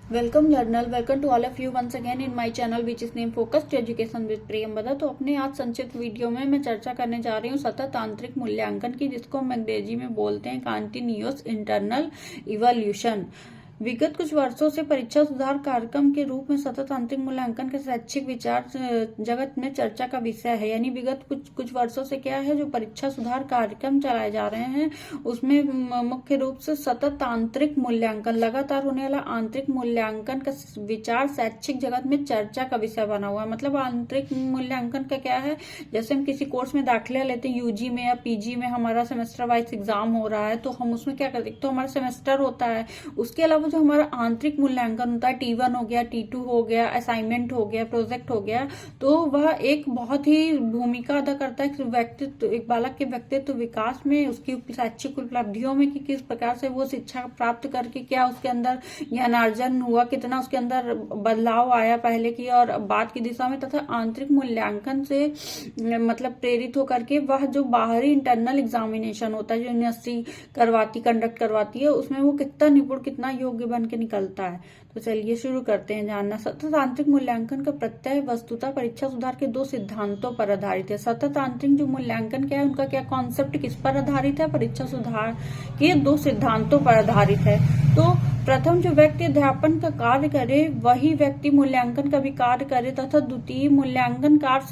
Welcome learner, welcome to all of you once again in my channel which is name focused education with Priyamvada. तो अपने आज संक्षिप्त video में मैं चर्चा करने जा रही हूँ सतत आंतरिक मूल्यांकन की, जिसको हम अंग्रेजी में बोलते हैं कंटिन्यूअस इंटरनल इवोल्यूशन। विगत कुछ वर्षों से परीक्षा सुधार कार्यक्रम के रूप में सतत आंतरिक मूल्यांकन के शैक्षिक विचार जगत में चर्चा का विषय है। यानी विगत कुछ वर्षों से क्या है, जो परीक्षा सुधार कार्यक्रम चलाए जा रहे हैं उसमें मुख्य रूप से सतत आंतरिक मूल्यांकन, लगातार होने वाला आंतरिक मूल्यांकन का विचार शैक्षिक जगत में चर्चा का विषय बना हुआ है। मतलब आंतरिक मूल्यांकन का क्या है, जैसे हम किसी कोर्स में दाखिला लेते हैं, यूजी में या पीजी में हमारा सेमेस्टर वाइज एग्जाम हो रहा है, तो हम उसमें क्या करते हैं, तो हमारा सेमेस्टर होता है, उसके अलावा जो हमारा आंतरिक मूल्यांकन होता है, T1 हो गया, T2 हो गया, असाइनमेंट हो गया, प्रोजेक्ट हो गया, तो वह एक बहुत ही भूमिका अदा करता है व्यक्तित्व, एक बालक के व्यक्तित्व विकास में, उसकी शैक्षिक उपलब्धियों में कि किस प्रकार से वो शिक्षा प्राप्त करके क्या उसके अंदर ज्ञानार्जन हुआ, कितना उसके अंदर बदलाव आया पहले की और बाद की दिशा में, तथा आंतरिक मूल्यांकन से मतलब प्रेरित होकर के वह जो बाहरी इंटरनल एग्जामिनेशन होता है, जो यूनिवर्सिटी कंडक्ट करवाती है, उसमें वो कितना निपुण, कितना योग्य बन के निकलता है। तो चलिए शुरू करते हैं जानना। सतत आंतरिक मूल्यांकन का प्रत्यय वस्तुतः परीक्षा सुधार के दो सिद्धांतों पर आधारित है। सतत आंतरिक जो मूल्यांकन क्या है, उनका क्या कॉन्सेप्ट किस पर आधारित है, परीक्षा सुधार के दो सिद्धांतों पर आधारित है। तो प्रथम, जो व्यक्ति अध्यापन का कार्य करे वही व्यक्ति मूल्यांकन का भी कार्य करे, तथा द्वितीय, मूल्यांकन कार्य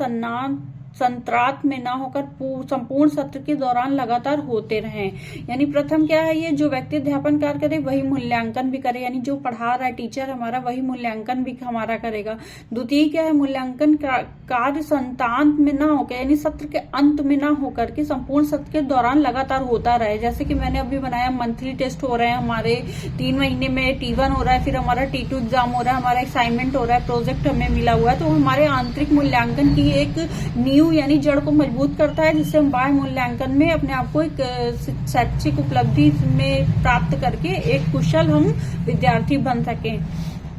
संत्रात में न होकर संपूर्ण सत्र के दौरान लगातार होते रहें। यानी प्रथम क्या है, ये जो व्यक्ति अध्यापन कार्य करे वही मूल्यांकन भी करे, यानी जो पढ़ा रहा है टीचर हमारा वही मूल्यांकन भी हमारा करेगा। द्वितीय क्या है, मूल्यांकन कार्य संतांत में ना होकर, यानी सत्र के अंत में ना होकर के संपूर्ण सत्र के दौरान लगातार होता रहे। जैसे कि मैंने अभी बनाया, मंथली टेस्ट हो रहे हैं हमारे, 3 महीने में T1 हो रहा है, फिर हमारा T2 एग्जाम हो रहा है, हमारा असाइनमेंट हो रहा है, प्रोजेक्ट हमें मिला हुआ है, तो हमारे आंतरिक मूल्यांकन की एक नींव यानी जड़ को मजबूत करता है, जिससे हम बाह्य मूल्यांकन में अपने आप को एक शैक्षिक उपलब्धि में प्राप्त करके एक कुशल हम विद्यार्थी बन सकें।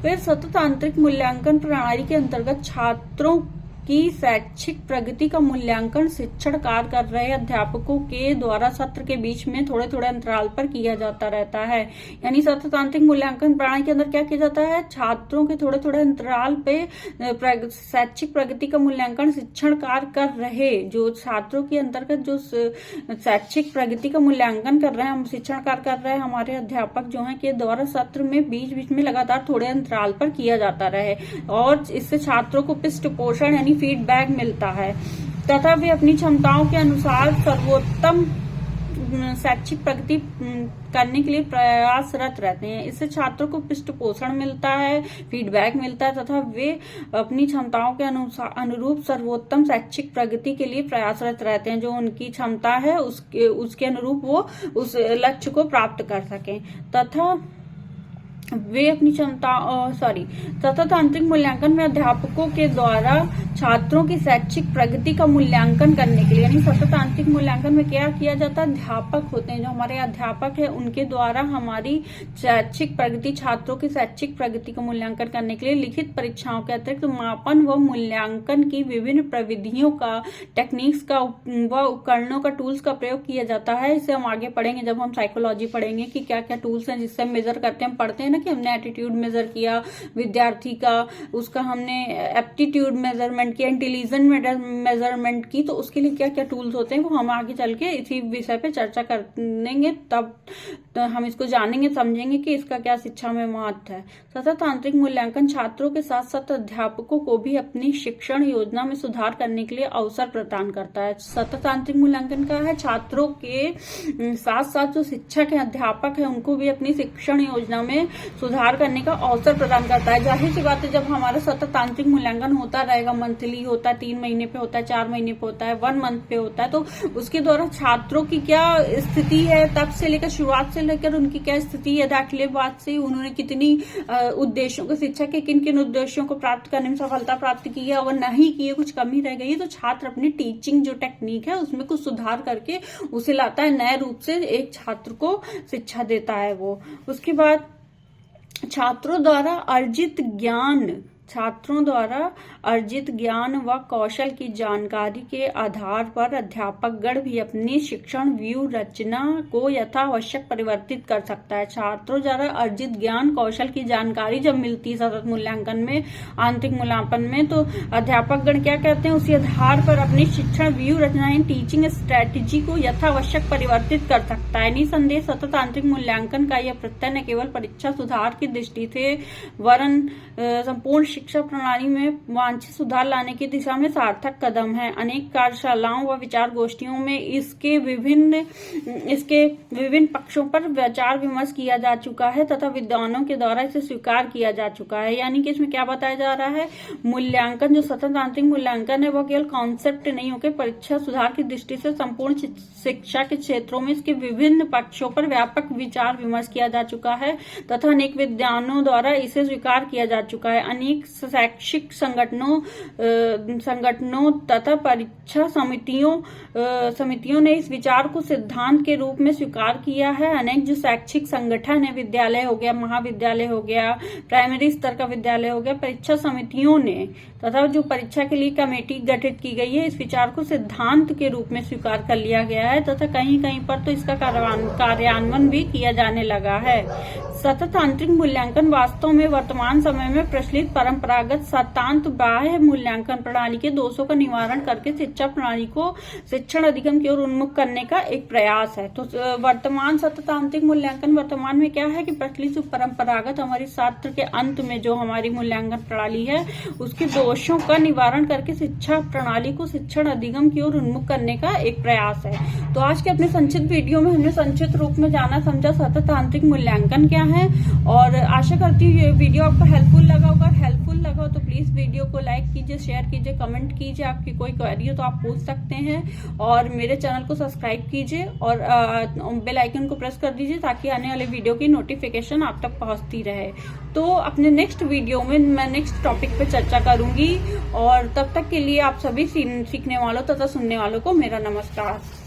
फिर सतत आंतरिक मूल्यांकन प्रणाली के अंतर्गत छात्रों की शैक्षिक प्रगति का मूल्यांकन शिक्षण कार्य कर रहे अध्यापकों के द्वारा सत्र के बीच में थोड़े थोड़े अंतराल पर किया जाता रहता है। यानी सतत आंतरिक मूल्यांकन प्रणाली के अंदर क्या किया जाता है, छात्रों के थोड़े थोड़े अंतराल पे शैक्षिक प्रगति का मूल्यांकन शिक्षण कार्य कर रहे, जो छात्रों के अंतर्गत जो शैक्षिक प्रगति का मूल्यांकन कर रहे हैं, हम शिक्षण कार्य कर रहे हैं, हमारे अध्यापक जो है के द्वारा सत्र में बीच बीच में लगातार थोड़े अंतराल पर किया जाता रहे, और इससे छात्रों को पृष्ठ पोषण यानी फीडबैक मिलता है, तथा वे अपनी क्षमताओं के अनुसार सर्वोत्तम शैक्षिक प्रगति करने के लिए प्रयासरत रहते हैं। इससे छात्रों को पृष्ठ पोषण मिलता है, फीडबैक मिलता है, तथा वे अपनी क्षमताओं के अनुरूप सर्वोत्तम शैक्षिक प्रगति के लिए प्रयासरत रहते हैं। जो उनकी क्षमता है उसके अनुरूप वो उस लक्ष्य को प्राप्त कर सकें, तथा वे अपनी सतत आंतरिक मूल्यांकन में अध्यापकों के द्वारा छात्रों की शैक्षिक प्रगति का मूल्यांकन करने के लिए, यानी सतत आंतरिक मूल्यांकन में क्या किया जाता है, अध्यापक होते हैं, जो हमारे अध्यापक है उनके द्वारा हमारी शैक्षिक प्रगति, छात्रों की शैक्षिक प्रगति का मूल्यांकन करने के लिए लिखित परीक्षाओं के अतिरिक्त मापन व मूल्यांकन की विभिन्न प्रविधियों का, टेक्निक्स का व उपकरणों का, टूल्स का प्रयोग किया जाता है। इसे हम आगे पढ़ेंगे जब हम साइकोलॉजी पढ़ेंगे कि क्या क्या टूल्स हैं जिससे हम मेजर करते हैं। हम पढ़ते हैं कि हमने एटीट्यूड मेजर किया विद्यार्थी का, उसका हमने एप्टीट्यूड मेजरमेंट किया, इंटेलिजेंट मेजरमेंट की, तो उसके लिए क्या क्या टूल्स होते हैं वो हम आगे चल के इसी विषय पे चर्चा करेंगे, तब तो हम इसको जानेंगे, समझेंगे कि इसका क्या शिक्षा में महत्व है। सतत आंतरिक मूल्यांकन छात्रों के साथ साथ अध्यापकों को भी अपनी शिक्षण योजना में सुधार करने के लिए अवसर प्रदान करता है। सतत आंतरिक मूल्यांकन का है, छात्रों के साथ साथ जो शिक्षक है, अध्यापक है, उनको भी अपनी शिक्षण योजना में सुधार करने का अवसर प्रदान करता है। जाहिर सी बात है, जब हमारा सतत आंतरिक मूल्यांकन होता रहेगा, मंथली होता है, 3 महीने पे होता है, 4 महीने पे होता है, 1 मंथ पे होता है, तो उसके द्वारा छात्रों की क्या स्थिति है, तब से लेकर शुरुआत से लेकर उनकी क्या स्थिति है, दाखिले बाद से उन्होंने कितनी उद्देश्यों को, शिक्षा के किन किन उद्देश्यों को प्राप्त करने में सफलता प्राप्त की है, अगर नहीं की है, कुछ कमी रह गई है, तो छात्र अपनी टीचिंग जो टेक्निक है उसमें कुछ सुधार करके उसे लाता है, नए रूप से एक छात्र को शिक्षा देता है वो। उसके बाद छात्रों द्वारा अर्जित ज्ञान छात्रों द्वारा अर्जित ज्ञान व कौशल की जानकारी के आधार पर अध्यापकगण भी अपनी शिक्षण व्यू रचना को यथावश्यक परिवर्तित कर सकता है। छात्रों द्वारा अर्जित ज्ञान कौशल की जानकारी जब मिलती है सतत मूल्यांकन में, आंतरिक मूल्यांकन में, तो अध्यापकगण क्या कहते हैं, उसी आधार पर अपनी शिक्षण व्यू रचना टीचिंग स्ट्रेटेजी को यथावश्यक परिवर्तित कर सकता है। निसंदेह सतत आंतरिक मूल्यांकन का यह प्रत्यय न केवल परीक्षा सुधार की दृष्टि से वरन संपूर्ण शिक्षा प्रणाली में वांछित सुधार लाने की दिशा में सार्थक कदम है। अनेक कार्यशालाओं व विचार गोष्ठियों में इसके विभिन्न पक्षों पर विचार विमर्श किया जा चुका है तथा विद्वानों के द्वारा इसे स्वीकार किया जा चुका है। यानी कि इसमें क्या बताया जा रहा है, मूल्यांकन जो सतत आंतरिक मूल्यांकन है वह केवल कॉन्सेप्ट नहीं होकर परीक्षा सुधार की दृष्टि से संपूर्ण शिक्षा के क्षेत्रों में इसके विभिन्न पक्षों पर व्यापक विचार विमर्श किया जा चुका है तथा अनेक विद्वानों द्वारा इसे स्वीकार किया जा चुका है। अनेक शैक्षिक संगठनों तथा परीक्षा समितियों ने इस विचार को सिद्धांत के रूप में स्वीकार किया है। अनेक जो शैक्षिक संगठन है, विद्यालय हो गया, महाविद्यालय हो गया, प्राइमरी स्तर का विद्यालय हो गया, परीक्षा समितियों ने तथा जो परीक्षा के लिए कमेटी गठित की गई है, इस विचार को सिद्धांत के रूप में स्वीकार कर लिया गया है तथा कहीं कहीं पर तो इसका कार्यान्वयन भी किया जाने लगा है। सतत आंतरिक मूल्यांकन वास्तव में वर्तमान समय में प्रचलित परंपरागत सतांत बाह्य मूल्यांकन प्रणाली के दोषों का निवारण करके शिक्षा प्रणाली को शिक्षण अधिगम की ओर उन्मुख करने का एक प्रयास है। तो वर्तमान सतत आंतरिक मूल्यांकन वर्तमान में क्या है कि प्रचलित परंपरागत हमारी छात्र के अंत में जो हमारी मूल्यांकन प्रणाली है उसके दोषों का निवारण करके शिक्षा प्रणाली को शिक्षण अधिगम की ओर उन्मुख करने का एक प्रयास है। तो आज के अपने संक्षिप्त वीडियो में हमने संक्षिप्त रूप में जाना समझा सतत आंतरिक मूल्यांकन क्या है, और आशा करती हूँ ये वीडियो आपको हेल्पफुल लगा होगा। हेल्पफुल लगा हो तो प्लीज वीडियो को लाइक कीजिए, शेयर कीजिए, कमेंट कीजिए। आपकी कोई क्वेरी हो तो आप पूछ सकते हैं और मेरे चैनल को सब्सक्राइब कीजिए और बेल आइकन को प्रेस कर दीजिए ताकि आने वाले वीडियो की नोटिफिकेशन आप तक पहुंचती रहे। तो अपने नेक्स्ट वीडियो में मैं नेक्स्ट टॉपिक पे चर्चा करूंगी और तब तक के लिए आप सभी सीखने वालों तथा सुनने वालों को मेरा नमस्कार।